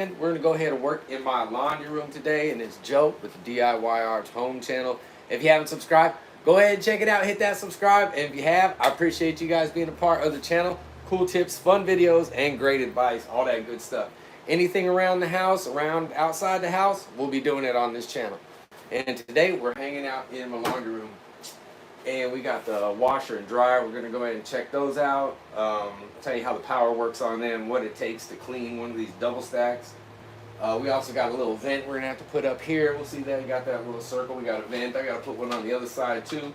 We're going to go ahead and work in my laundry room today, and it's Joe with the DIY Arts Home channel. If you haven't subscribed, go ahead and check it out. Hit that subscribe, and if you have, I appreciate you guys being a part of the channel. Cool tips, fun videos, and great advice, all that good stuff. Anything around the house, around outside the house, we'll be doing it on this channel. And today we're hanging out in my laundry room, and we got the washer and dryer. We're going to go ahead and check those out. Tell you how the power works on them, what it takes to clean one of these double stacks. We also got a little vent we're going to have to put up here. We'll see that. We got that little circle. We got a vent. I got to put one on the other side too.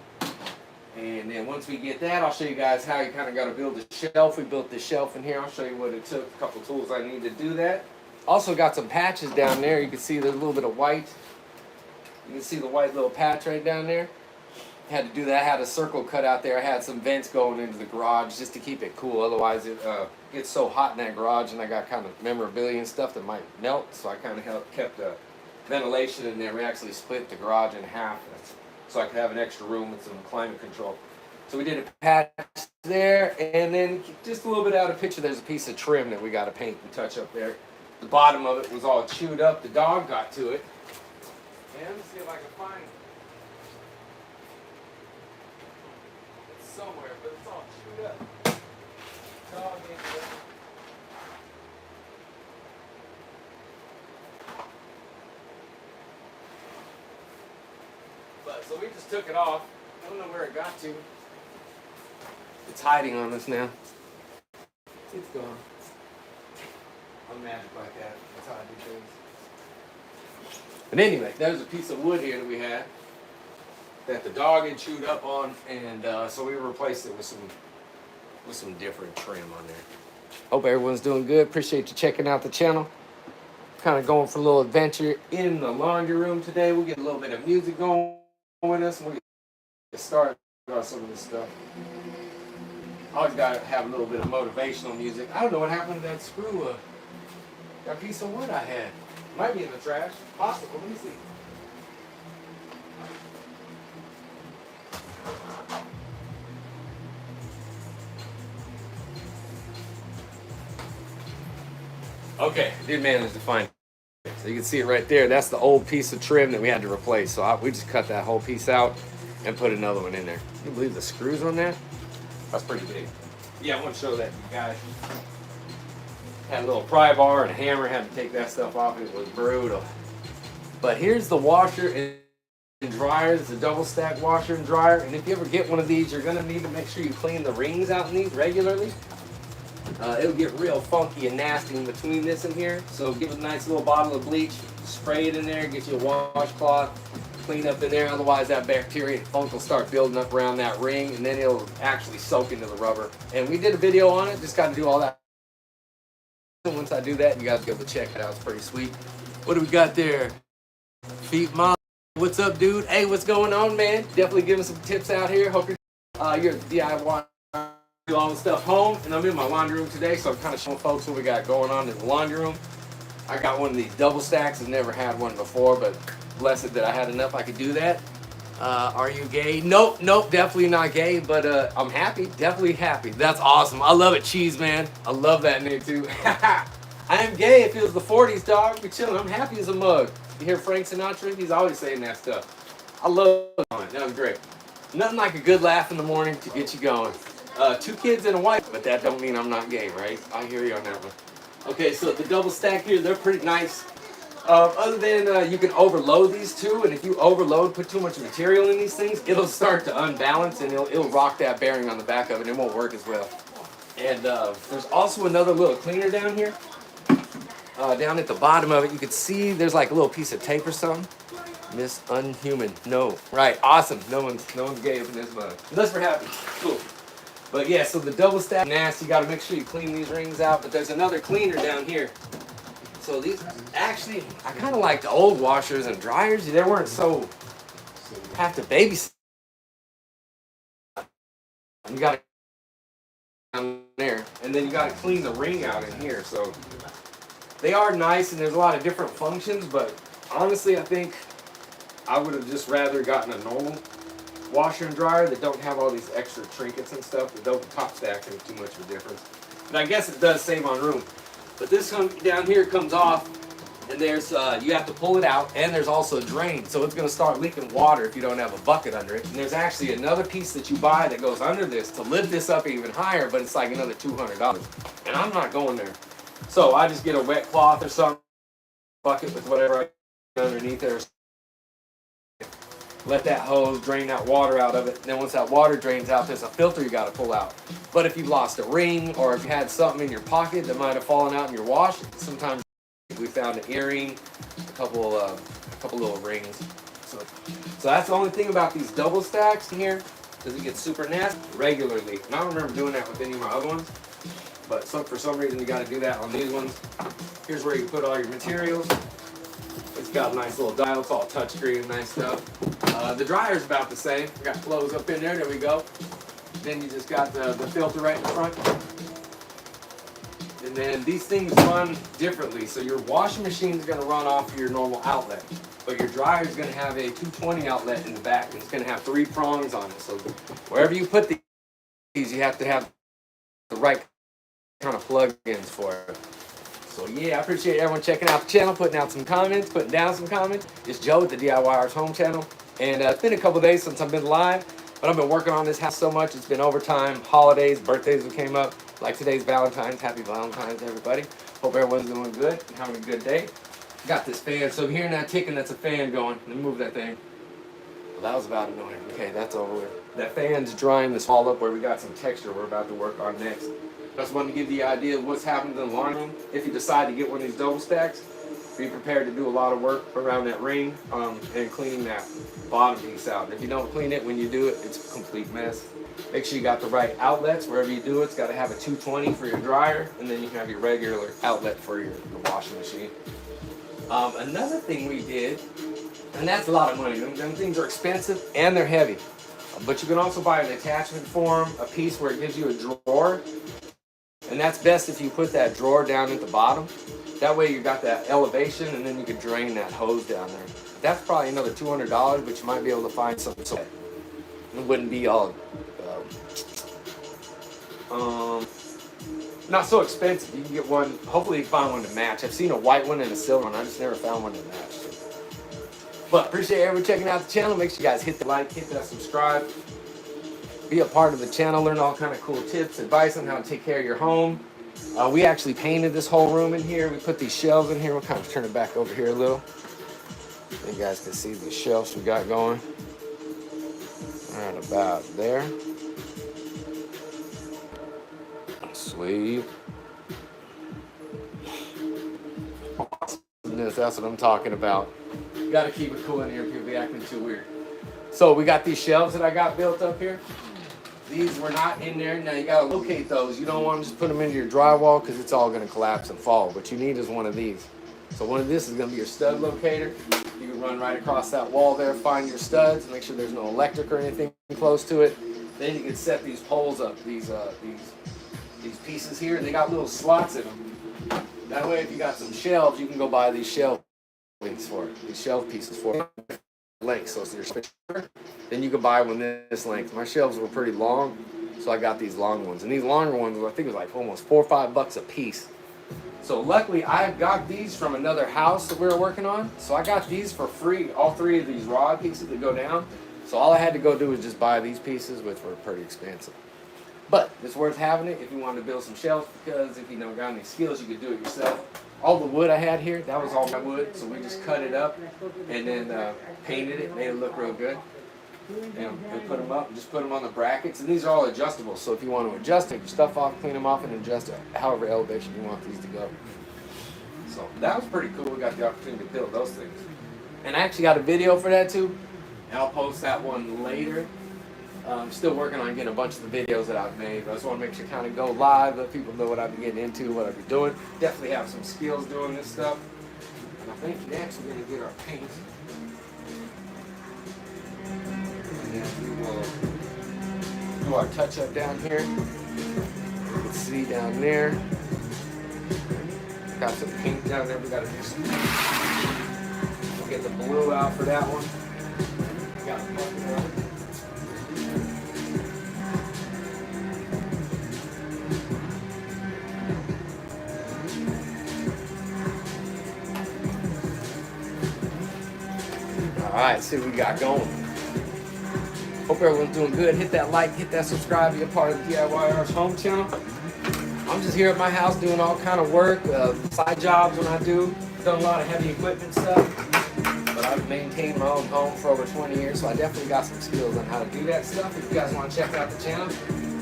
And then once we get that, I'll show you guys how you kind of got to build a shelf. We built this shelf in here. I'll show you what it took. A couple tools I need to do that. Also got some patches down there. You can see there's a little bit of white. You can see the white little patch right down there. Had to do that. I had a circle cut out there. I had some vents going into the garage just to keep it cool. Otherwise, it gets so hot in that garage, and I got kind of memorabilia and stuff that might melt. So I kind of kept ventilation in there. We actually split the garage in half so I could have an extra room with some climate control. So we did a patch there, and then just a little bit out of picture, there's a piece of trim that we got to paint and touch up there. The bottom of it was all chewed up. The dog got to it. And let me see if I can find it. Somewhere, but it's all chewed up. Dog ate it. But so we just took it off. I don't know where it got to. It's hiding on us now. It's gone. I'm magic like that. That's how I do things. But anyway, there's a piece of wood here that we had that the dog had chewed up on, and so we replaced it with some different trim on there. Hope everyone's doing good. Appreciate you checking out the channel. Kind of going for a little adventure in the laundry room today. We'll get a little bit of music going with us, and we'll get started on some of this stuff. Always got to have a little bit of motivational music. I don't know what happened to that screw, that piece of wood I had. Might be in the trash. Possible. Let me see. Okay, did manage to find it. So you can see it right there. That's the old piece of trim that we had to replace. So we just cut that whole piece out and put another one in there. Can you believe the screws on that? That's pretty big. Yeah, I want to show that to you guys. Had a little pry bar and a hammer. Had to take that stuff off. It was brutal. But here's the washer and dryer. It's a double stack washer and dryer. And if you ever get one of these, you're going to need to make sure you clean the rings out in these regularly. It'll get real funky and nasty in between this and here. So give it a nice little bottle of bleach, spray it in there, get you a washcloth, clean up in there. Otherwise that bacteria and funk will start building up around that ring, and then it'll actually soak into the rubber. And we did a video on it, just got to do all that. Once I do that, you guys go to check it out. It's pretty sweet. What do we got there? Feet Mom. What's up, dude? Hey, what's going on, man? Definitely giving some tips out here. Hope you're DIY. Do all the stuff home, and I'm in my laundry room today, so I'm kind of showing folks what we got going on in the laundry room. I got one of these double stacks. I've never had one before, but blessed that I had enough I could do that. Are you gay? Nope, definitely not gay, but I'm happy, definitely happy. That's awesome. I love it, Cheese Man. I love that name too. I am gay if it was the 40s, dog. Be chilling. I'm happy as a mug. You hear Frank Sinatra? He's always saying that stuff. I love it. That was great. Nothing like a good laugh in the morning to get you going. 2 kids and a wife, but that don't mean I'm not gay, right? I hear you on that one. Okay, so the double stack here, they're pretty nice. Other than you can overload these too, and if you overload, put too much material in these things, it'll start to unbalance and it'll rock that bearing on the back of it, and it won't work as well. And there's also another little cleaner down here. Down at the bottom of it, you can see there's like a little piece of tape or something. Miss Unhuman. No. Right, awesome. No one's gay up in this mug. Unless we're happy. Cool. But yeah, so the double stack nasty, you got to make sure you clean these rings out. But there's another cleaner down here. So these, actually, I kind of like the old washers and dryers. They weren't so, have to babysit. You got to down there, and then you got to clean the ring out in here. So they are nice, and there's a lot of different functions. But honestly, I think I would have just rather gotten a normal washer and dryer that don't have all these extra trinkets and stuff. The top stack ain't too much of a difference. But I guess it does save on room. But this one down here comes off, and there's you have to pull it out, and there's also a drain, so it's going to start leaking water if you don't have a bucket under it. And there's actually another piece that you buy that goes under this to lift this up even higher, but it's like another $200. And I'm not going there. So I just get a wet cloth or something, bucket with whatever I get underneath there. Let that hose drain that water out of it. And then once that water drains out, there's a filter you got to pull out. But if you lost a ring or if you had something in your pocket that might have fallen out in your wash, sometimes we found an earring, a couple little rings. So that's the only thing about these double stacks here, is it gets super nasty regularly. And I don't remember doing that with any of my other ones, but for some reason you got to do that on these ones. Here's where you put all your materials. It's got a nice little dial. It's all touchscreen, nice stuff. The dryer's about the same. We got clothes up in there. There we go. Then you just got the filter right in the front. And then these things run differently. So your washing machine is going to run off your normal outlet, but your dryer is going to have a 220 outlet in the back, and it's going to have 3 prongs on it. So wherever you put these, you have to have the right kind of plug-ins for it. So yeah, I appreciate everyone checking out the channel, putting down some comments. It's Joe with the DIYers Home channel. And it's been a couple days since I've been live, but I've been working on this house so much. It's been overtime, holidays, birthdays that came up. Like today's Valentine's. Happy Valentine's, everybody. Hope everyone's doing good and having a good day. Got this fan. So hearing that ticking, that's a fan going. Let me move that thing. Well, that was about annoying. Okay, that's over with. That fan's drying this wall up where we got some texture we're about to work on next. Just wanted to give you the idea of what's happening in the laundry room. If you decide to get one of these double stacks, be prepared to do a lot of work around that ring and cleaning that bottom piece out. And if you don't clean it when you do it, it's a complete mess. Make sure you got the right outlets wherever you do it. It's got to have a 220 for your dryer, and then you can have your regular outlet for your washing machine. Another thing we did, and that's a lot of money. Them things are expensive and they're heavy. But you can also buy an attachment for them, a piece where it gives you a drawer. And that's best if you put that drawer down at the bottom. That way you got that elevation, and then you can drain that hose down there. That's probably another $200, but you might be able to find something so it wouldn't be all not so expensive. You can get one, hopefully you find one to match. I've seen a white one and a silver one. I just never found one to match. But appreciate everyone checking out the channel. Make sure you guys hit the like, hit that subscribe. Be a part of the channel, learn all kind of cool tips, advice on how to take care of your home. We actually painted this whole room in here. We put these shelves in here. We'll kind of turn it back over here a little. So you guys can see the shelves we got going. Right about there. Sleeve. Awesomeness, that's what I'm talking about. You gotta keep it cool in here. People be acting too weird. So we got these shelves that I got built up here. These were not in there. Now you gotta locate those. You don't want to just put them into your drywall because it's all gonna collapse and fall. What you need is one of these. So one of this is gonna be your stud locator. You can run right across that wall there, find your studs, make sure there's no electric or anything close to it. Then you can set these poles up, these pieces here. They got little slots in them. That way, if you got some shelves, you can go buy these shelf links for it. These shelf pieces for it. Length, so then you can buy one this length. My shelves were pretty long, so I got these long ones. And these longer ones, I think it was like almost $4 or $5 a piece. So luckily, I got these from another house that we were working on. So I got these for free, all 3 of these rod pieces that go down. So all I had to go do was just buy these pieces, which were pretty expensive. But it's worth having it if you want to build some shelves, because if you don't got any skills, you could do it yourself. All the wood I had here, that was all my wood, so we just cut it up and then painted it, made it look real good. And we put them up and just put them on the brackets, and these are all adjustable, so if you want to adjust it, your stuff off, clean them off, and adjust it however elevation you want these to go. So that was pretty cool. We got the opportunity to build those things. And I actually got a video for that too, and I'll post that one later. I'm still working on getting a bunch of the videos that I've made, but I just want to make sure kind of go live, let people know what I've been getting into, what I've been doing. Definitely have some skills doing this stuff. And I think next we're going to get our paint. And then we will do our touch-up down here. You can see down there. Got some paint down there. We got to do some. We'll get the blue out for that one. We got a bucket on it. Alright, see what we got going. Hope everyone's doing good. Hit that like, hit that subscribe, be a part of the DIYR's home channel. I'm just here at my house doing all kind of work, side jobs when I do. Done a lot of heavy equipment stuff. But I've maintained my own home for over 20 years, so I definitely got some skills on how to do that stuff. If you guys want to check out the channel,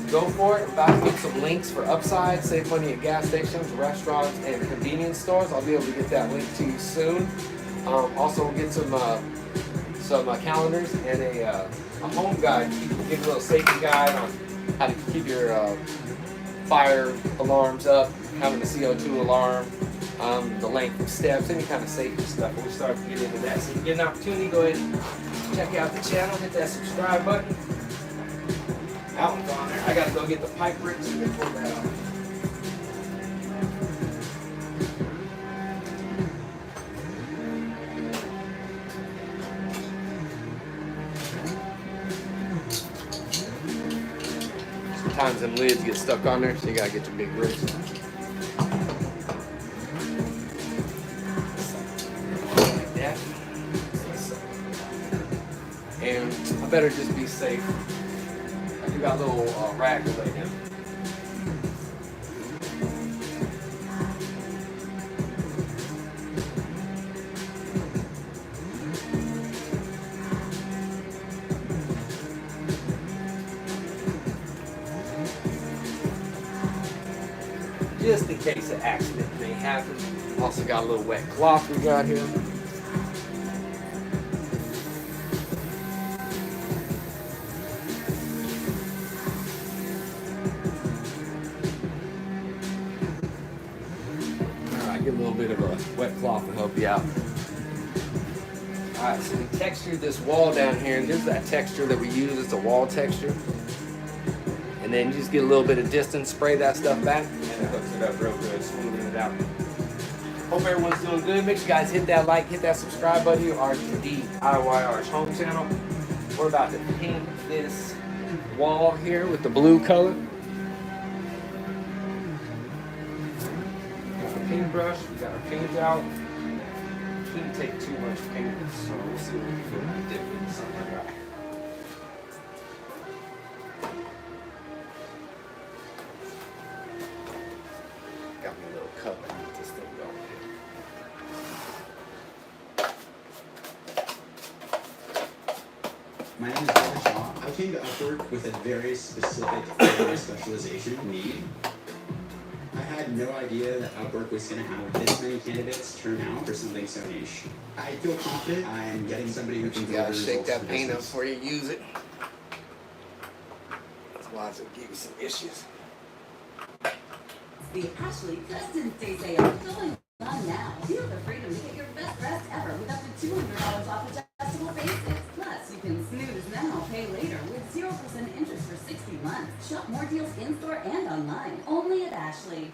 go for it. I'm about to get some links for Upside, save money at gas stations, restaurants, and convenience stores. I'll be able to get that link to you soon. Also, we'll get some calendars and a home guide. Give a little safety guide on how to keep your fire alarms up, having a CO2 alarm, the length of steps, any kind of safety stuff. We'll start to get into that. So if you get an opportunity, go ahead and check out the channel, hit that subscribe button. That one's on there. I gotta go get the pipe bricks and pull that out. Sometimes them lids get stuck on there, so you gotta get your big bricks. Like that. And I better just be safe. You got a little rag to lay down. Just in case an accident may happen. Also got a little wet cloth we got here. Get a little bit of a wet cloth to help you out. Alright, so we textured this wall down here, and this is that texture that we use. It's a wall texture. And then you just get a little bit of distance, spray that stuff back, and it hooks it up real good, smoothing it out. Hope everyone's doing good. Make sure you guys hit that like, hit that subscribe button. You are to DIYR's home channel. We're about to paint this wall here with the blue color. Paintbrush, we got our paint out. Shouldn't take too much paint, so we'll see what we can do to dip it in something like that. Got me a little cup, I need this thing going here. My name is David Shaw. I came to Upwork with a very specific area specialization need. I had no idea that Upwork was going to have this many candidates turn out for something so niche. I feel confident I'm getting somebody who can deliver results. Shake that paint up before you use it. Otherwise it'll give you some issues. The Ashley President's Day sale is going on now. Feel the freedom to get your best dress ever with up to $200 off adjustable basics. Plus, you can snooze now, pay later with 0% interest for 60 months. Shop more deals in-store and online. Only at Ashley.